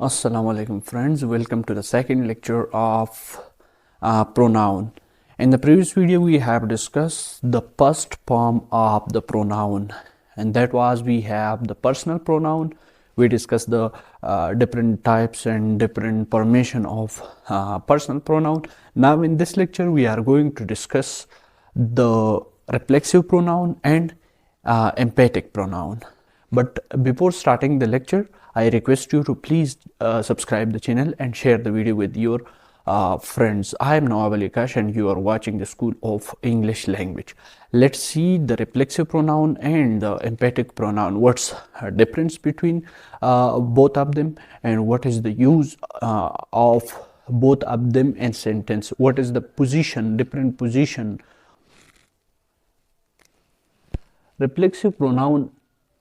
Assalamu alaikum friends, welcome to the second lecture of pronoun. In the previous video we have discussed the first form of the pronoun, and that was we have the personal pronoun. We discussed the different types and different formation of personal pronoun. Now in this lecture we are going to discuss the reflexive pronoun and emphatic pronoun. But before starting the lecture, I request you to please subscribe the channel and share the video with your friends. I am Nawab Ali Kash and you are watching the School of English Language. Let's see the reflexive pronoun and the emphatic pronoun. What's the difference between both of them, and what is the use of both of them in sentence? What is the position, different position? Reflexive pronoun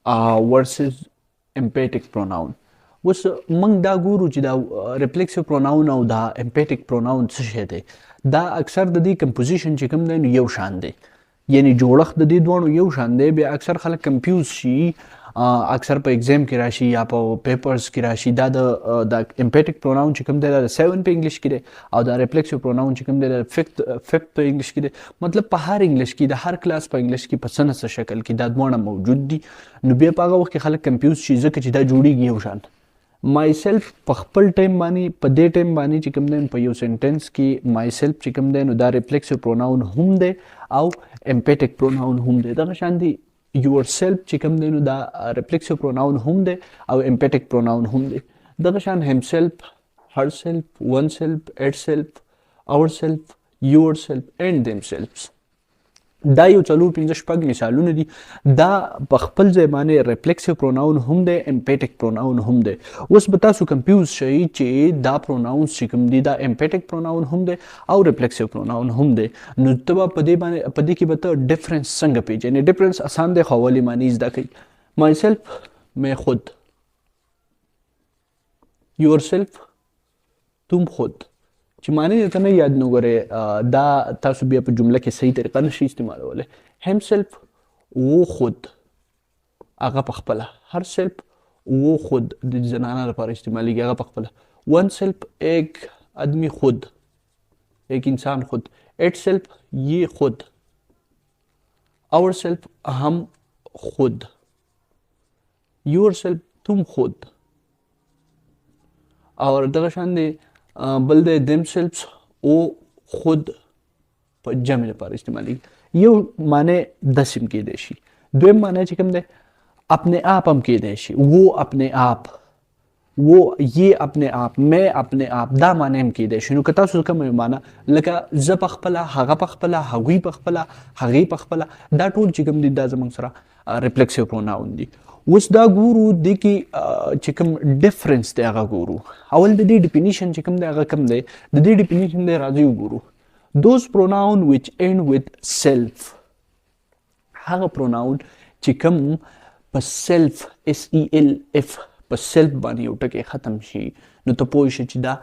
versus emphatic pronoun. وس موږ دا ګورو چې دا reflexive pronoun او دا emphatic pronoun څه شی دی. دا اکثر د دې کمپوزیشن چې کوم دی نو یو شان دی، یعنی جوړښت د دې دوه یو شان دی. بیا اکثر خلک کنفیوز شي، اکثر په ایگزام کې راشي یا په پیپرز کې راشي. دا د emphatic pronoun چې کوم دی دا 7 په انګلیش کې دی، او دا reflexive pronoun چې کوم دی دا 5th په انګلیش کې دی. مطلب په هر انګلیش کې د هر کلاس په انګلیش کې په څه نه څه شکل کې دا دوه موجود دي. نو بیا په هغه وخت کې خلک کنفیوز شي ځکه چې دا جوړیږي یو شان. myself په خپل ټایم باندې په دې ټایم باندې چې کوم دی په یو سنټنس کې myself چې کوم دی نو دا reflexive pronoun هم دی او emphatic pronoun هم دی. دغه شان دی yourself چې کوم دی نو دا reflexive pronoun هم دی او emphatic pronoun هم دی. دغه شان himself, herself, oneself, itself, ourself, yourself and themselves. دا یو څلور پنځه شپږ مثالونه دي. دا په خپل ځای باندې reflexive pronoun هم دی، emphatic pronoun هم دی. اوس به تاسو کنفیوز شئ چې دا pronouns چې کوم دي دا emphatic pronoun هم دی او reflexive pronoun هم دی. نو ته به په دې کې به ته ډفرنس څنګه پیژنې. ډفرنس آسان دی، خو اول یې معنی زده کوئ. myself میں خود، yourself تم خود. چې معنی ته نه یاد نه غواړئ دا تاسو بیا په جمله کې صحیح طریقه نشئ استعمالولی. himself و خود هغه په خپله، herself و خود د زنانه لپاره استعمالیږي هغه په خپله. oneself ایک آدمی خود، ایک انسان خود. itself یہ خود. ourself ہم خود. yourself تم خود. اور دغه شان دی بل دی themselves او خود په جمع لپاره استعمالیږي. یو معنی داسې هم کیدی شي. دویم معنی چې کوم دی اپنے آپ هم کیدی شي. وہ اپنے آپ، وہ یہ اپنے آپ، میں اپنے آپ، دا معنی هم کیدی شي. نو که تاسو کوم یو معنی لکه زه په خپله، هغه په خپله، هغوی په خپله، هغې په خپله، دا ټول چې کوم دي دا زموږ سره reflexive pronoun دي. اوس دا ګورو دې کې چې کوم ډفرنس دی هغه ګورو. اول د دې ډیفینیشن چې کوم دی هغه کوم دی. د دې ډیفینیشن دی راځئ وګورو. those pronoun which end with self، هغه pronoun چې کوم په self SELF په self باندې یو ټکی ختم شي نو ته پوه شې چې دا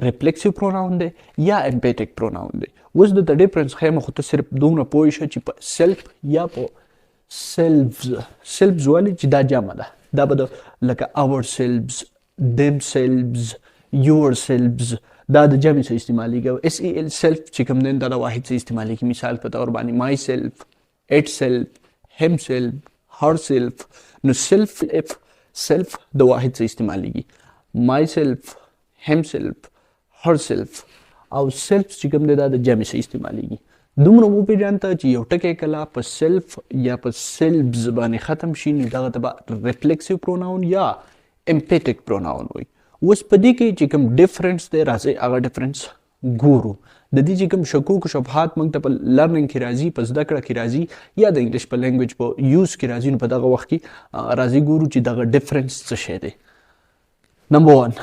reflexive pronoun دی یا emphatic pronoun دی. اوس د ډفرنس ښیم، خو ته صرف دومره پوه شه چې په self یا په selves والی چې دا جمع ده، دا به د لکه ourselves، themselves، yourselves دا د جمع څخه استعمالیږي. SEL self چې کوم دی دا د واحد څخه استعمالیږي. مثال په طور باندې myself، itself، himself، herself. نو self د واحد څخه استعمالیږي. myself، himself، herself او self چې کوم دی دا د جمع څخه استعمالیږي. دومره وپېژنته چې یو ټکی کله په self یا په selves باندې ختم شي نو دغه ته به reflexive pronoun یا emphatic pronoun وایي. اوس په دې کې چې کوم ډفرنس دی راځئ هغه ډفرنس ګورو. د دې چې کوم شکوک و شبهات موږ ته په لرننګ کې راځي، په زده کړه کې راځي یا د انګلیش په لینګویج په یوز کې راځي، نو په دغه وخت کې راځئ ګورو چې دغه ډفرنس څه شی دی. نمبر 1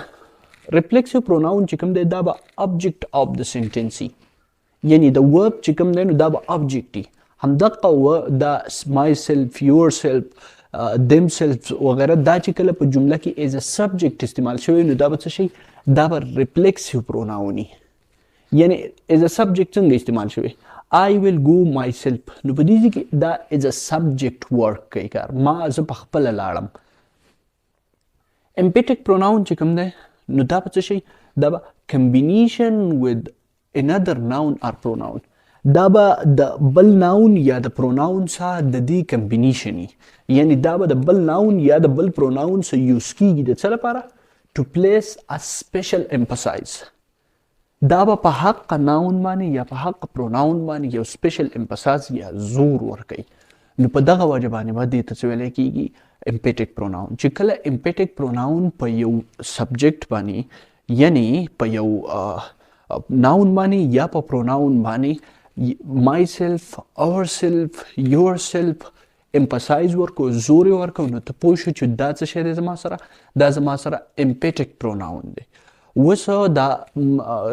reflexive pronoun چې کوم دی دا به object of the sentence، یعنی د ورب چې کوم دی نو دا به object دی. همدغه دا myself، yourself، themselves وغیره دا چې کله په جمله کې as a subject استعمال شوی نو دا به څه شي، دا به reflexive pronoun وي. یعنی as a subject څنګه استعمال شوی، I will go myself، نو په دې کې دا as a subject work کوي کار، ما زه په خپله لاړم. emphatic pronoun چې کوم دی نو دا به څه شي؟ دا به combination with another noun or pronoun. دا به د بل ناون یا د پروناون سره د دې کمبینیشن وي، یعنی دا به د بل ناون یا د بل پروناون سره یوز کیږي د څه لپاره؟ to place a special emphasis. دا به په حق ناون باندې یا په حق پروناون باندې یو سپیشل امپساز یا زور ورکوي. نو په دغه وجه باندې به دې ته څه ویلی کیږي؟ emphatic pronoun. چې کله emphatic pronoun په یو سبجیکټ باندې یعنی په یو ناون باندې یا په پروناون باندې myself, ourself, yourself emphasize ورکو، زور ورکو، نو ته پوه شو چې دا څه شی دی زما سره؟ دا زما سره emphatic pronoun دی. اوس دا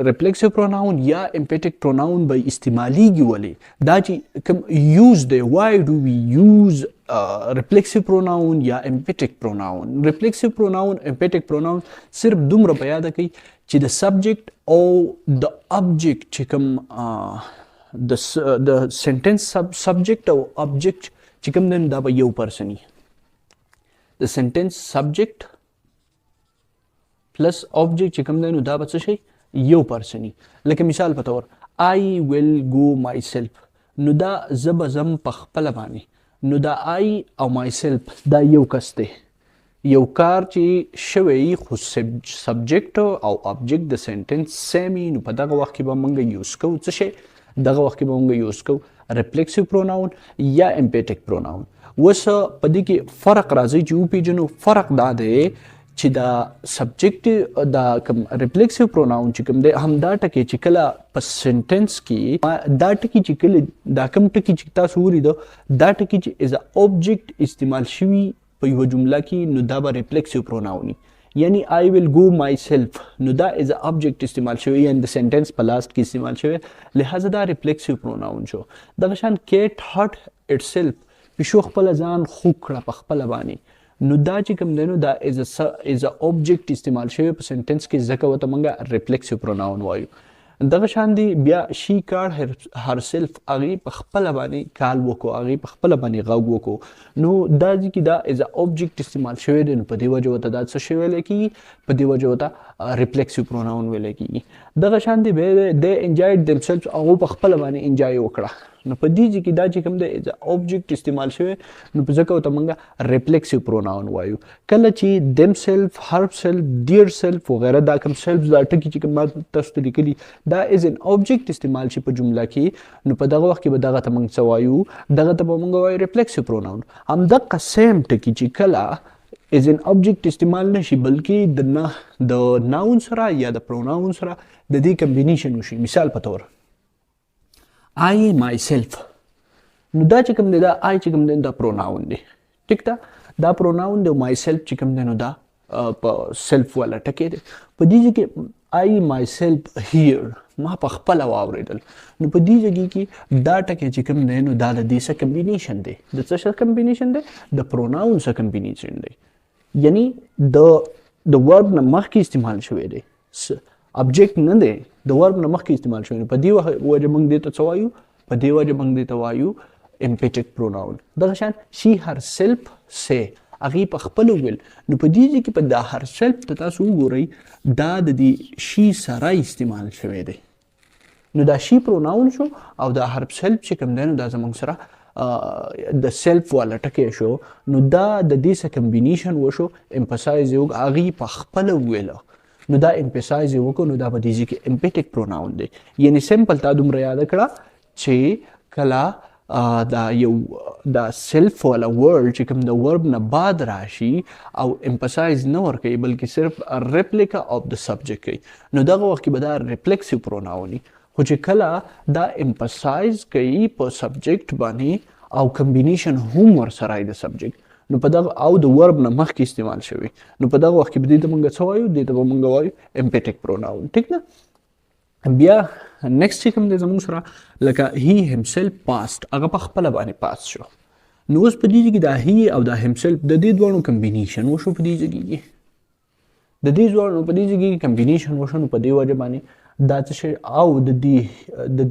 reflexive pronoun یا emphatic pronoun به استعمالیږي ولې؟ دا چې کوم یوز دی، why do we use reflexive pronoun یا emphatic pronoun؟ reflexive pronoun، emphatic pronoun صرف دومره په یاده کوي چې د subject او د object چې کوم د sentence subject او object چې کوم دی دا به یو پرسن وي. د sentence subject پلس object چې کوم دی نو دا به څه شي؟ یو پرسن وي. لکه مثال په طور I will go myself، نو دا زه به ځم په خپله باندې، نو دا I او myself دا یو کس دی، یو کار چې شوی خو سبجیکټ او object د sentence سیم وي. نو په دغه وخت کې به موږ یوز کوو څه شی؟ دغه وخت کې به موږ یوز کوو reflexive pronoun یا emphatic pronoun. اوس په دې کې فرق راځي چې وپېژنو. فرق دا دی چې دا سبجیکټ دا کوم reflexive pronoun چې کوم دی همدا ټکی چې کله په سنټنس کې دا ټکی چې کله دا کوم ټکی چې تاسو ولیدو دا ټکی چې as a object استعمال شوي په یوه جمله کې نو دا به reflexive pronoun وي. یعنی I will go myself نو دا as a object استعمال شوی، یعنی د سنټنس په لاست کې استعمال شوی، لہذا دا reflexive pronoun شو. دغه شان cat hurt itself، پیشو خپله ځان خوږ کړه په خپله باندې، نو دا چې کوم دی نو دا as a object استعمال شوی په سنټنس کې، ځکه ورته موږ reflexive pronoun وایو. دغه شان دی بیا she called herself، هغې په خپله باندې کال وکړو، هغې په خپله باندې غږ وکړو، نو دا چې دا as a object استعمال شوی دی، نو په دې وجه ورته دا څه شی ویلی کېږي؟ په دې وجه ورته reflexive pronoun ویلی کېږي. دغه شان دی بیا they enjoyed themselves، هغو په خپله باندې enjoy وکړه، نو په دې کې دا چې کوم دی as a object استعمال شوی، نو په ځکه ورته موږ reflexive pronoun وایو. کله چې themself، herself، dear self وغیره دا کوم self دا ټکي چې کوم ما تاسو ته لیکلي دا as an object استعمال شي په جمله کې، نو په دغه وخت کې به دغه ته موږ څه وایو؟ دغه ته به موږ وایو reflexive pronoun. همدغه سیم ټکي چې کله as an object استعمال نشي بلکې د ناون سره یا د پروناون سره د دې کمبینیشن وشي. مثال په طور I myself، نو دا چې کوم دی دا I چې کوم دی دا پروناون دی، ټیک ده، دا پروناون دی. myself چې کوم دی نو دا په سیلف والا ټکی دی. په دې کې I myself here، ما په خپله واورېدل، نو په دې ځای کې دا ټکی چې کوم دی نو دا د دې سره کمبینیشن دی. د څه سره کمبینیشن دی؟ د پروناون سره کمبینیشن دی، یعنی د ورب نه مخکې استعمال شوی دی، object نه دی، د ورب نه مخکې استعمال شوی. په دې وجه موږ دې ته څه وایو؟ په دې وجه موږ دې ته وایو emphatic pronoun. دغه شان she herself say، هغې په خپله وویل، نو په دې ځای کې په دا herself ته تاسو وګورئ دا د دې she سره استعمال شوی دی، نو دا she pronoun شو او دا herself چې کوم دی نو دا زموږ سره د سیلف والا ټکی شو، نو دا د دې سره کمبینیشن وشو، emphasize یې وکړه، هغې په خپله وویله، نو دا emphasize یې وکړو، نو دا په دې ځای کې emphatic pronoun دی. یعنی سمپل تا دومره یاده کړه چې کله دا یو دا سیلف والا ورډ چې کوم د ورب نه بعد راشي او emphasize نه ورکوي بلکې صرف replica of the subject کوي، نو دغه وخت کې به دا reflexive pronoun وي. خو چې کله دا emphasize کوي په subject باندې او combination هم ورسره د subject، نو په دغه او د ورب نه مخکې استعمال شوی، نو په دغه وخت کې به دې ته موږ څه وایو؟ دې ته به موږ وایو emphatic pronoun. ټیک ده. بیا نیکسټ چې کوم دی زموږ سره لکه he himself passed، هغه په خپله باندې پاس شو، نو اوس په دې کې دا he او دا himself د دې دواړو کمبینیشن وشو. په دې کې د دې دواړو په دې کې کمبینیشن وشو، نو په دې وجه باندې دا څه شی او د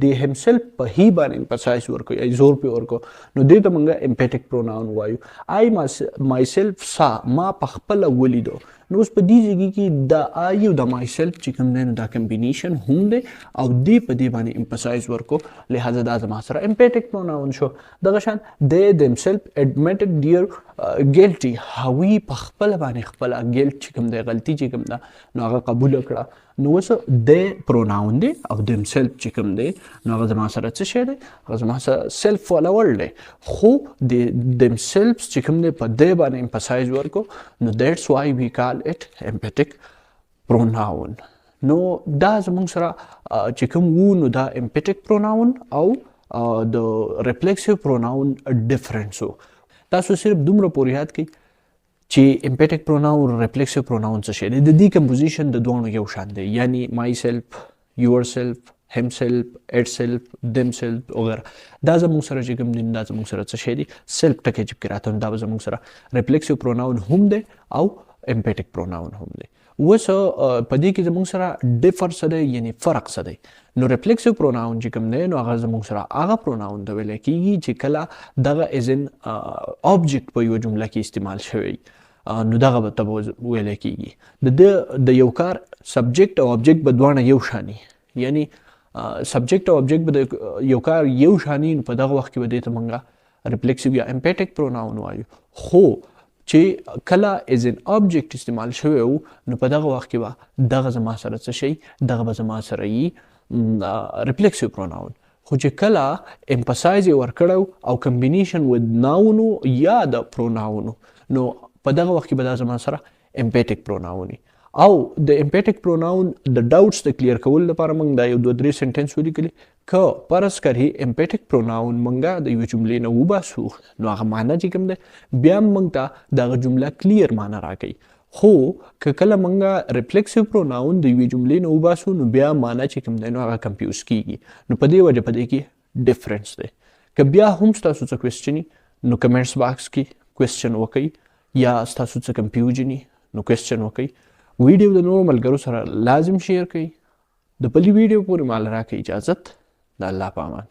دې himself په he باندې emphasize ورکوي، زور پې ورکو، نو دې ته موږ emphatic pronoun وایو. I myself saw، ما په خپله ولیدو، نو اوس په دې ځای کې د آی او د مای سیلف چې کوم دی نو دا کمبینیشن هم دی او دې په دې باندې امفسایز ورکو لہذا دا زما سره امپیټک پروناون شو. دغه شان they themselves admitted their guilty هغوی په خپل باندې خپل ګیلټ چې کوم دی غلطي چې کوم ده نو هغه قبول کړه. نو اوس they pronoun دی او themselves چې کوم دی نو هغه زما سره څه شی دی هغه زما سره سیلف فالوور دی خو د themselves چې کوم دی په دې باندې امفسایز ورکو نو that's why we call it emphatic pronoun. نو دا زموږ سره چې کوم وو نو دا emphatic pronoun او د reflexive pronoun ډیفرنس وو. تاسو صرف دومره پورې یاد کړئ چې emphatic pronoun او reflexive pronoun څه شی دی. د دې کمپوزیشن د دوه یو شان دی یعنی my self, yourself, himself, itself, themself وغیره. دا زموږ سره چې کوم دی دا زموږ سره څه شی دی سیلف ټکی چې پکې راته دا زموږ سره reflexive pronoun هم دی او emphatic pronoun هم دی. اوس په دې کې زموږ سره ډیفر څه دی یعنی فرق څه دی. نو reflexive pronoun چې کوم دی نو هغه زموږ سره هغه pronoun ته ویل کېږي چې کله دغه as in object په یوه جمله کې استعمال شوی نو دغه به ته ویل کېږي. د یو کار سبجیکټ او object به دواړه یو شاني یعنی سبجیکټ او object به د یو کار یو شاني په دغه وخت کې به دې ته موږ reflexive یا emphatic pronoun وایو. خو چې کله as an object استعمال شوی وو نو په دغه وخت کې به دغه زما سره څه شي دغه به زما سره یي reflexive pronoun. خو چې کله emphasize یې ورکړو او combination with noun یا د pronoun نو په دغه وخت کې به دا زما سره emphatic pronoun وي. او د emphatic pronoun د doubts د کلیر کول لپاره موږ دا یو 2-3 سنټنس ولیکلي که فرض کړئ emphatic pronoun موږ د یوې جملې نه وباسو نو هغه معنی چې کوم دی بیا موږ ته دغه جمله کلیر معنی راکوي. خو که کله موږ reflexive pronoun د یوې جملې نه وباسو نو بیا معنی چې کوم دی نو هغه کنفیوز کیږي. نو په دې وجه په دې کې ډیفرنس دی. که بیا هم ستاسو څه کوېسچن نو کمنټس باکس کې کوېسچن وکړئ یا ستاسو څه کنفیوژن نو کوېسچن وکړئ. ویډیو د نورو ملګرو سره لازم شیر کړئ. د بلې ویډیو پورې مال راکړئ اجازت. د الله په امان.